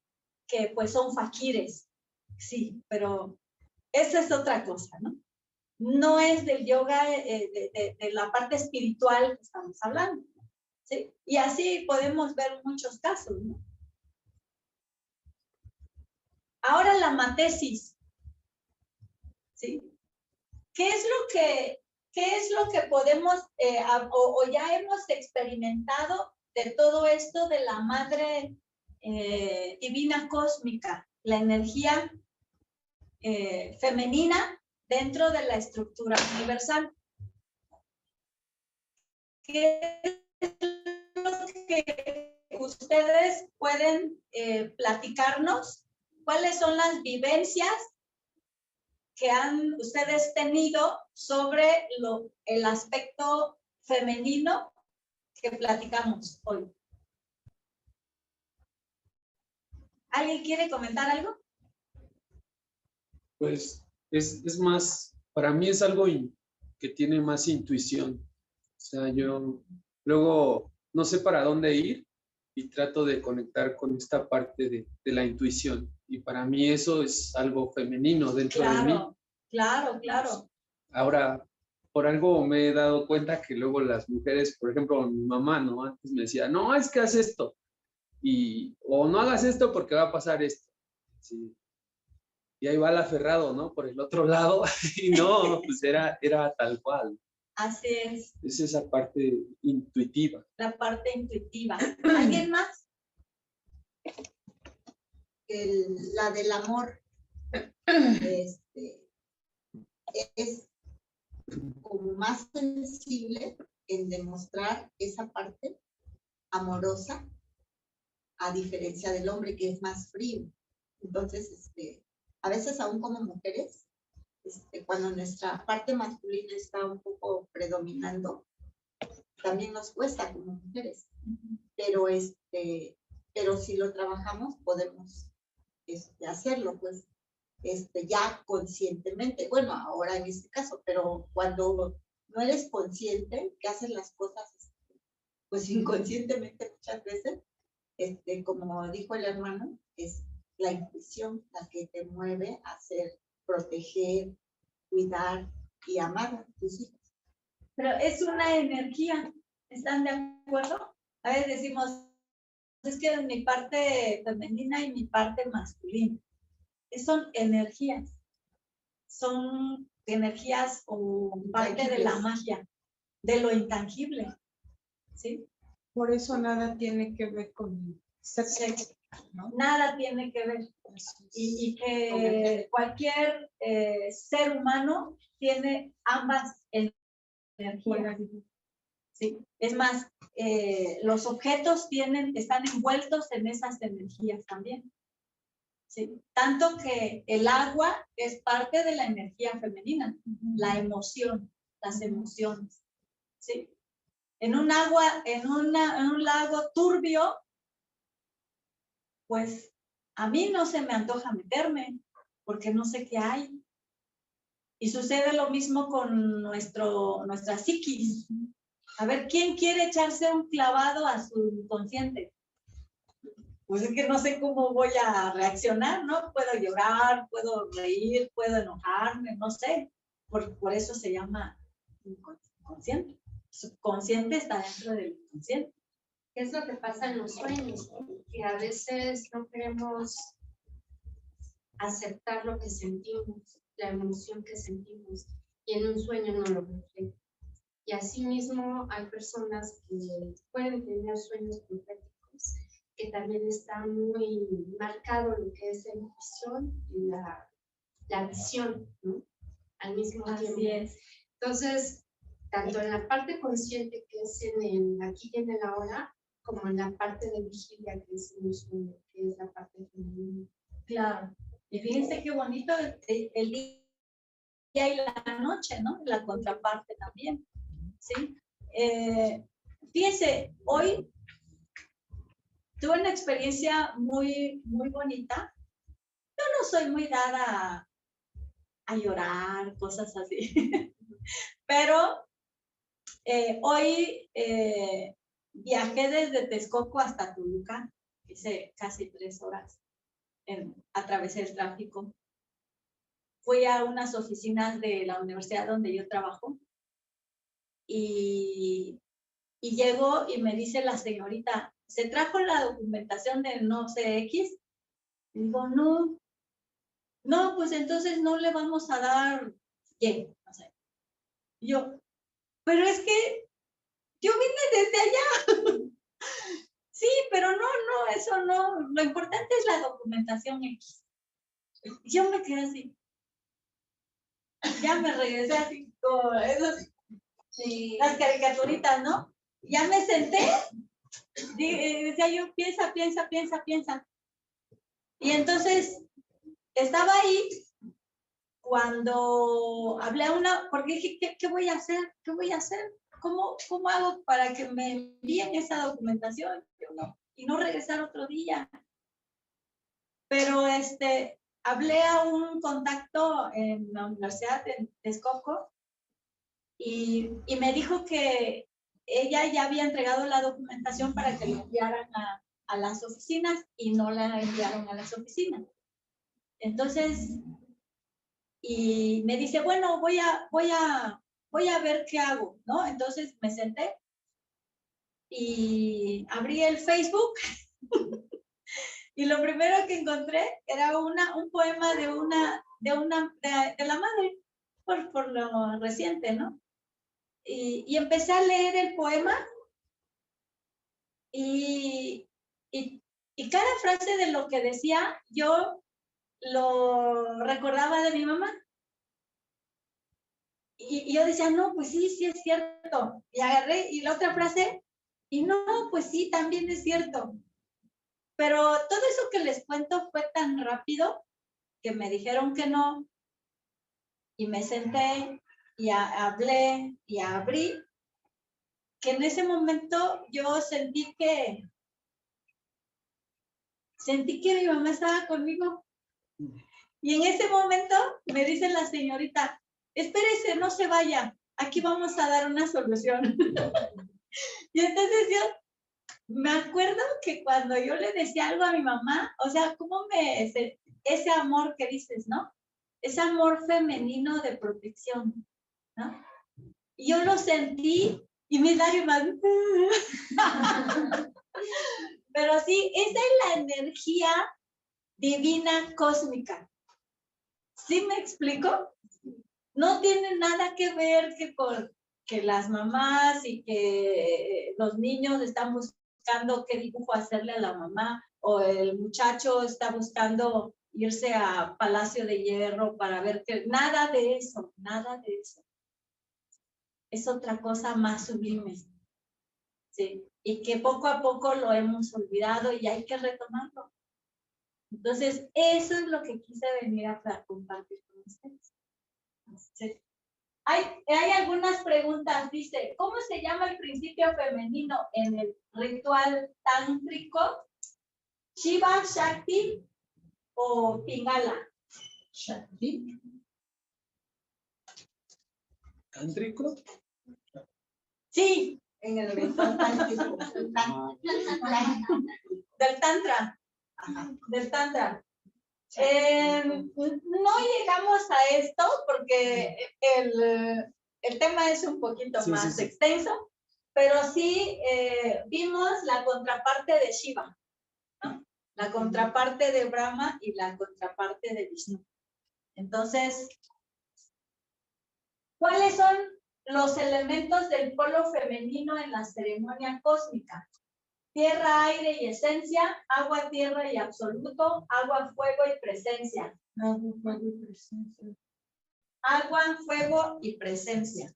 pues son fakires. Sí, pero esa es otra cosa, ¿no? No es del yoga, de la parte espiritual que estamos hablando, ¿sí? Y así podemos ver muchos casos, ¿no? Ahora la matesis, ¿sí? ¿Qué es lo que podemos, o ya hemos experimentado de todo esto de la madre divina cósmica, la energía femenina dentro de la estructura universal? ¿Qué es lo que ustedes pueden platicarnos? ¿Cuáles son las vivencias que han ustedes tenido sobre el aspecto femenino que platicamos hoy? ¿Alguien quiere comentar algo? Pues es más, para mí es algo que tiene más intuición. O sea, yo luego no sé para dónde ir y trato de conectar con esta parte de la intuición. Y para mí eso es algo femenino dentro de mí. Claro, claro. Ahora, por algo me he dado cuenta que luego las mujeres, por ejemplo, mi mamá, ¿no? Antes me decía, no, es que haz esto. O no hagas esto porque va a pasar esto. Sí. Y ahí va el aferrado, ¿no? Por el otro lado. Y no, pues era tal cual. Así es. Es esa parte intuitiva. La parte intuitiva. ¿Alguien más? La del amor es como más sensible en demostrar esa parte amorosa, a diferencia del hombre que es más frío. Entonces, a veces aún como mujeres, cuando nuestra parte masculina está un poco predominando, también nos cuesta como mujeres. Pero si lo trabajamos, podemos hacerlo, pues, ya conscientemente. Bueno, ahora en este caso, pero cuando no eres consciente, que haces las cosas, pues inconscientemente muchas veces, como dijo el hermano, es la intuición la que te mueve a hacer, proteger, cuidar y amar a tus hijos. Pero es una energía, ¿están de acuerdo? A veces decimos, es que mi parte femenina y mi parte masculina. Son energías o parte de la magia, de lo intangible, ¿sí? Por eso nada tiene que ver con sexo, ¿no? Nada tiene que ver. Y que cualquier ser humano tiene ambas energías. Sí. Es más, los objetos están envueltos en esas energías también. ¿Sí? Tanto que el agua es parte de la energía femenina, la emoción, las emociones. ¿Sí? En un lago turbio, pues a mí no se me antoja meterme porque no sé qué hay. Y sucede lo mismo con nuestra psiquis. A ver, ¿quién quiere echarse un clavado a su inconsciente? Pues es que no sé cómo voy a reaccionar, ¿no? Puedo llorar, puedo reír, puedo enojarme, no sé. Por eso se llama inconsciente. Subconsciente está dentro del inconsciente. ¿Qué es lo que pasa en los sueños? Que a veces no queremos aceptar lo que sentimos, la emoción que sentimos, y en un sueño no lo refleja. Y asimismo hay personas que pueden tener sueños proféticos, que también está muy marcado lo que es la intuición y la visión, ¿no? Al mismo tiempo. Así es. Entonces, tanto en la parte consciente, que es en el aquí y en el ahora, como en la parte de vigilia, que es en el sueño, que es la parte femenina. Claro. Y fíjense qué bonito el día y la noche, ¿no? La contraparte también. ¿Sí? Fíjense, hoy tuve una experiencia muy, muy bonita. Yo no soy muy dada a llorar, cosas así. Pero hoy viajé desde Texcoco hasta Toluca, hice casi 3 horas, atravesé el tráfico. Fui a unas oficinas de la universidad donde yo trabajo y llego y me dice la señorita, ¿se trajo la documentación de no sé X? Y digo, no, pues entonces no le vamos a dar bien, no sé. Yo, pero es que yo vine desde allá. Sí, pero no, eso no, lo importante es la documentación X. Yo me quedé así. Ya me regresé así, como esos, sí, las caricaturitas, ¿no? Ya me senté, decía yo, piensa. Y entonces, estaba ahí cuando hablé a una, porque dije, ¿qué voy a hacer? ¿Qué voy a hacer? ¿Cómo hago para que me envíen esa documentación? Y no regresar otro día. Pero hablé a un contacto en la Universidad de Texcoco y me dijo que ella ya había entregado la documentación para que la enviaran a las oficinas y no la enviaron a las oficinas. Entonces, y me dice, bueno, voy a ver qué hago, ¿no? Entonces me senté y abrí el Facebook y lo primero que encontré era un poema de la madre, por lo reciente, ¿no? Y empecé a leer el poema y cada frase de lo que decía, yo lo recordaba de mi mamá. Y yo decía, no, pues sí es cierto. Y agarré, y la otra frase, y no, pues sí, también es cierto. Pero todo eso que les cuento fue tan rápido que me dijeron que no, y me senté, y hablé, y abrí, que en ese momento yo sentí que mi mamá estaba conmigo. Y en ese momento me dice la señorita, espérese, no se vaya, aquí vamos a dar una solución. Y entonces yo me acuerdo que cuando yo le decía algo a mi mamá, o sea, ese amor que dices, ¿no? Ese amor femenino de protección, ¿no? Y yo lo sentí y mis lágrimas. Pero sí, esa es la energía divina cósmica. ¿Sí me explico? No tiene nada que ver con que las mamás y que los niños están buscando qué dibujo hacerle a la mamá, o el muchacho está buscando irse a Palacio de Hierro para ver que nada de eso. Es otra cosa más sublime, ¿sí? Y que poco a poco lo hemos olvidado y hay que retomarlo. Entonces, eso es lo que quise venir a compartir con ustedes. ¿Sí? Hay algunas preguntas, dice, ¿cómo se llama el principio femenino en el ritual tántrico? ¿Shiva, Shakti o Pingala? ¿Shakti? ¿Tántrico? Sí, En el ritual tántrico. del Tantra. Del Tantra. No llegamos a esto porque el tema es un poquito más extenso, pero sí vimos la contraparte de Shiva, ¿no? La contraparte de Brahma y la contraparte de Vishnu. Entonces, ¿cuáles son los elementos del polo femenino en la ceremonia cósmica? Tierra, aire y esencia, agua, tierra y absoluto, agua, fuego y presencia. Agua, fuego y presencia. Agua, fuego y presencia.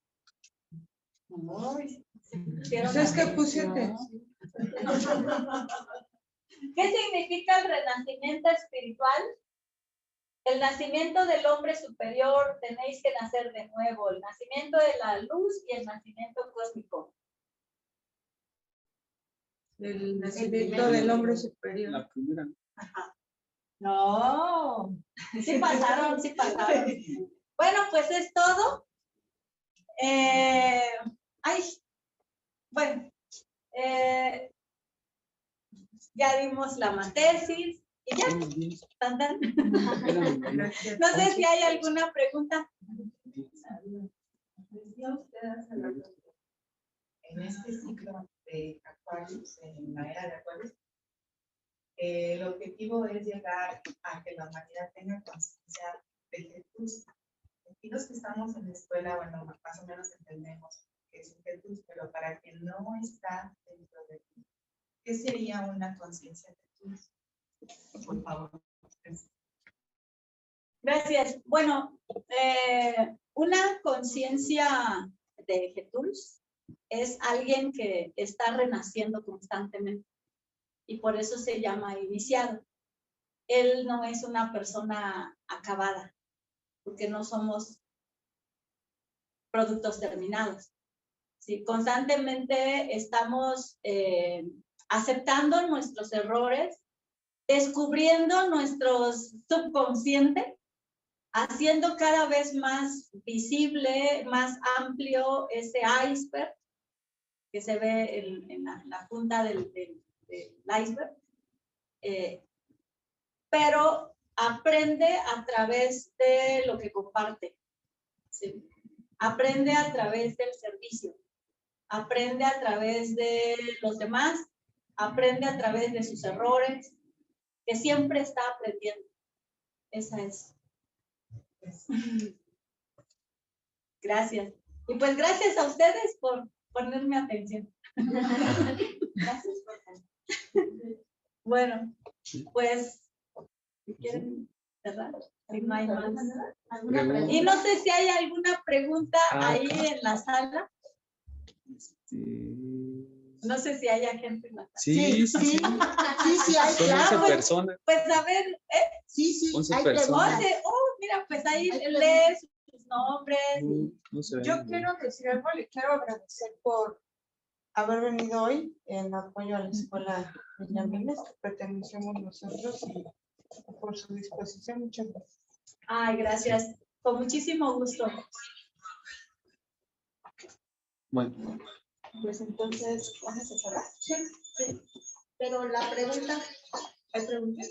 Uy, Pues es que pusiste. ¿Qué significa el renacimiento espiritual? El nacimiento del hombre superior, tenéis que nacer de nuevo, el nacimiento de la luz y el nacimiento cósmico. El nacimiento del hombre superior. La primera. Ajá. No, sí pasaron, sí pasaron. Bueno, pues es todo. Bueno, ya dimos la matesis y ya. Tan, tan. No sé si hay alguna pregunta. En este ciclo de Acuarios, en la era de Acuarios, el objetivo es llegar a que la humanidad tenga conciencia de Jesús. Aquí los que estamos en la escuela, bueno, más o menos entendemos que es Jesús, pero para quien no está dentro de ti, ¿qué sería una conciencia de Jesús? Por favor. Gracias. Bueno, una conciencia de Jesús es alguien que está renaciendo constantemente y por eso se llama iniciado. Él no es una persona acabada, porque no somos productos terminados. ¿Sí? Constantemente estamos aceptando nuestros errores, descubriendo nuestro subconsciente, haciendo cada vez más visible, más amplio ese iceberg que se ve en la punta del iceberg. Pero aprende a través de lo que comparte. ¿Sí? Aprende a través del servicio. Aprende a través de los demás. Aprende a través de sus errores, que siempre está aprendiendo. Esa es. Gracias. Y pues gracias a ustedes por ponerme atención. Gracias por Bueno, pues, si quieren cerrar, si no hay más. Y no sé si hay alguna pregunta ahí en la sala. No sé si haya gente en la sala. Sí, hay, son claro. 11 personas. Pues a ver, Sí, 11 hay personas. preguntas. mira, pues ahí lees sus nombres. No se ve. Yo quiero decir algo, le quiero agradecer por haber venido hoy en apoyo a la escuela Benjamines, que pertenecemos nosotros, y por su disposición. Muchas gracias. Ay, gracias. Con muchísimo gusto. Bueno. Pues entonces, ¿vamos a cerrar? Sí. Pero la pregunta, hay preguntas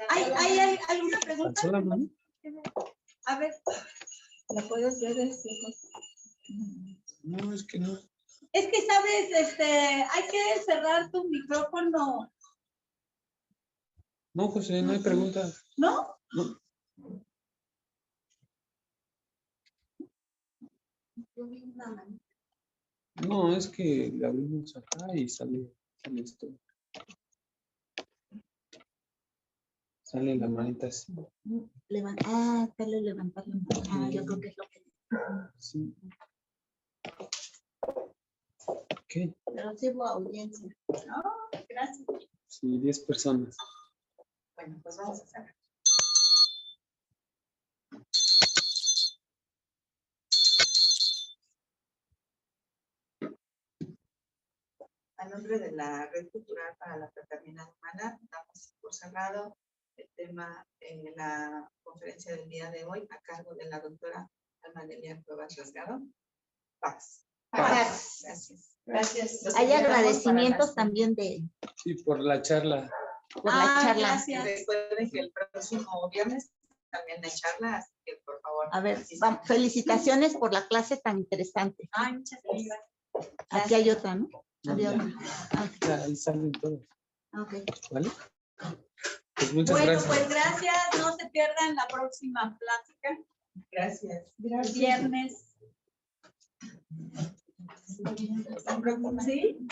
¿Hay alguna pregunta? ¿Alzó la mano? A ver. ¿La puedes ver? No, es que no. Es que, sabes, hay que cerrar tu micrófono. No, José, no hay preguntas. ¿No? No. No, es que le abrimos acá y sale esto. Sale la manita así. Dale levantar la mano. Yo creo que es lo que. Sí. ¿Qué? Pero sí hubo audiencia. Gracias. Sí, 10 personas. Bueno, pues vamos a cerrar. A nombre de la Red Cultural para la Fraternidad Humana, damos por cerrado el tema de la conferencia del día de hoy a cargo de la doctora Alma Delia Cuevas Rasgado. Paz. Paz. Gracias. Gracias. Los Hay invitamos agradecimientos para las- también Sí, por la charla. por la charla. Gracias. Recuerden que el próximo viernes también hay charla, así que por favor. A ver, felicitaciones por la clase tan interesante. Ay, muchas gracias. Aquí hay otra, ¿no? No, Había ya. otra. Ya, ahí salen todos. Ok. ¿Vale? Pues muchas Bueno, gracias. pues gracias. No se pierdan la próxima plática. Gracias. Viernes. ¿Sí?